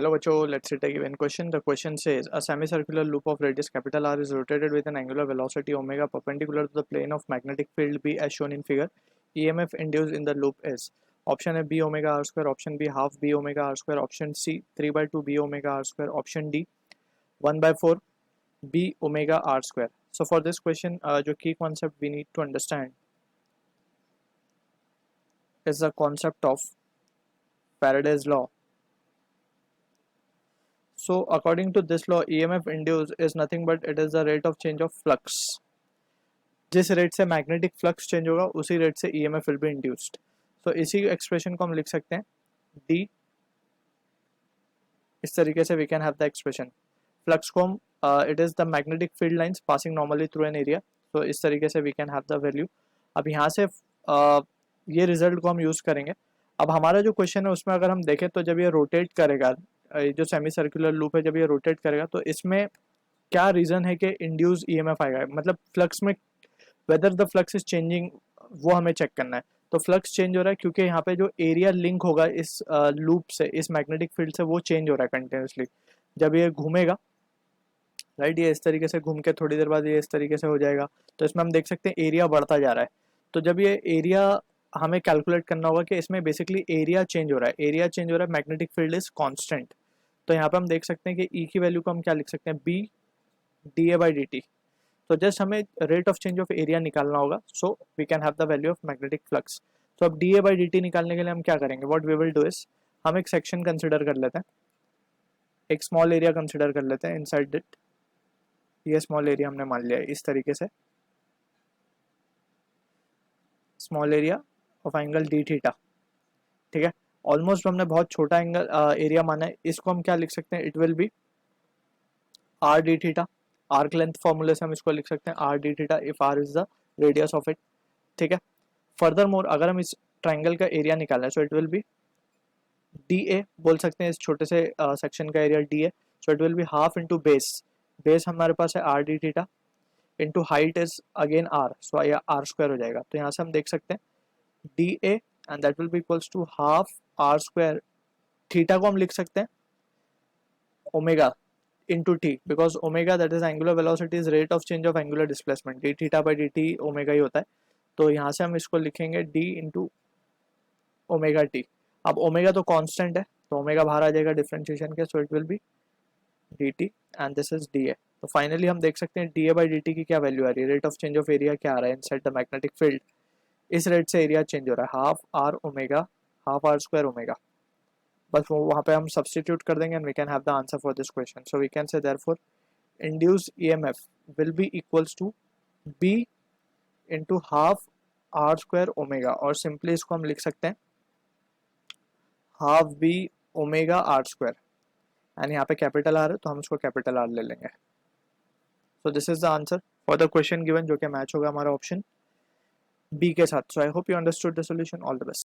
Hello बच्चों, let's see the given question. The question says a semicircular loop of radius capital R is rotated with an angular velocity omega perpendicular to the plane of magnetic field B as shown in figure. EMF induced in the loop is option A B omega R square, option B half B omega R square, option C 3 by 2 B omega R square, option D 1 by 4 B omega R square. So for this question, जो key concept we need to understand is the concept of Faraday's law. So according to this law, EMF induced is nothing but it is the rate of change of flux. जिस rate से magnetic flux change होगा उसी rate से EMF will be induced. So इसी expression को हम लिख सकते हैं D. इस तरीके से we can have the expression. Flux को हम it is the magnetic field lines passing normally through an area. So इस तरीके से we can have the value. अब यहाँ से ये रिजल्ट को हम यूज़ करेंगे. अब हमारा जो क्वेश्चन है उसमें अगर हम देखें तो जब ये रोटेट करेगा, जो सेमी सर्कुलर लूप है, जब ये रोटेट करेगा तो इसमें क्या रीज़न है कि इंड्यूस ईएमएफ आएगा, मतलब फ्लक्स में whether the flux is changing वो हमें चेक करना है. तो फ्लक्स चेंज हो रहा है क्योंकि यहाँ पे जो एरिया लिंक होगा इस लूप से, इस मैग्नेटिक फील्ड से, वो चेंज हो रहा है कंटिन्यूसली. जब ये घूमेगा, राइट, ये इस तरीके से घूम के थोड़ी देर बाद ये इस तरीके से हो जाएगा, तो इसमें हम देख सकते हैं एरिया बढ़ता जा रहा है. तो जब ये एरिया हमें कैलकुलेट करना होगा कि इसमें बेसिकली एरिया चेंज हो रहा है, एरिया चेंज हो रहा है, मैग्नेटिक फील्ड इज कांस्टेंट. तो यहाँ पे हम देख सकते हैं कि ई की वैल्यू को हम क्या लिख सकते हैं, b D a by d t. तो जस्ट हमें rate of change of area निकालना होगा, so we can have the value of magnetic flux. तो अब d a by d t निकालने के लिए हम क्या करेंगे, what we will do is हम एक सेक्शन कंसिडर कर लेते हैं, एक स्मॉल एरिया कंसिडर कर लेते हैं इनसाइड इट. ये स्मॉल एरिया हमने मान लिया है इस तरीके से, small area of angle D theta. ठीक है, ऑलमोस्ट हमने बहुत छोटा एंगल एरिया माना है. इसको हम क्या लिख सकते हैं, it will be r D theta. Arc length फॉर्मूले से हम इसको लिख सकते हैं r D theta if r is the radius of it. ठीक है, फर्दर मोर अगर हम इस ट्राइंगल का एरिया निकालना है, so it will be D A बोल सकते हैं, इस छोटे से सेक्शन का area D A. So it will be half into base, base हमारे पास है R D theta, into height is again R, so यह आर स्क्वायर हो जाएगा. तो यहाँ से हम देख सकते हैं d a and that will be equals to half r square. Theta को हम लिख सकते हैं omega into t, because omega that is angular velocity is rate of change of angular displacement, d theta by dt omega ही होता है. तो यहाँ से हम इसको लिखेंगे d into omega t. अब omega तो कांस्टेंट है तो omega बाहर आ जाएगा डिफरेंशिएशन के, so it will be dt and this is da. तो फाइनली हम देख सकते हैं da by dt की क्या वैल्यू आ रही है, rate of change of area क्या आ रहा है इनसाइड द मैग्नेटिक फील्ड. इस रेट से एरिया चेंज हो रहा है, half r omega, half r square omega. बस वो वहाँ पे हम सब्सटीट्यूट कर देंगे and we can have the answer for this question. So we can say therefore induced EMF will be equals to b into half r square omega, और simply इसको हम लिख सकते हैं half b omega r square. And यहाँ पे capital R है तो हम इसको कैपिटल आर ले लेंगे. So this is the answer for the question given, जो कि मैच होगा हमारा ऑप्शन बी के साथ. So I hope you understood the solution. All the best.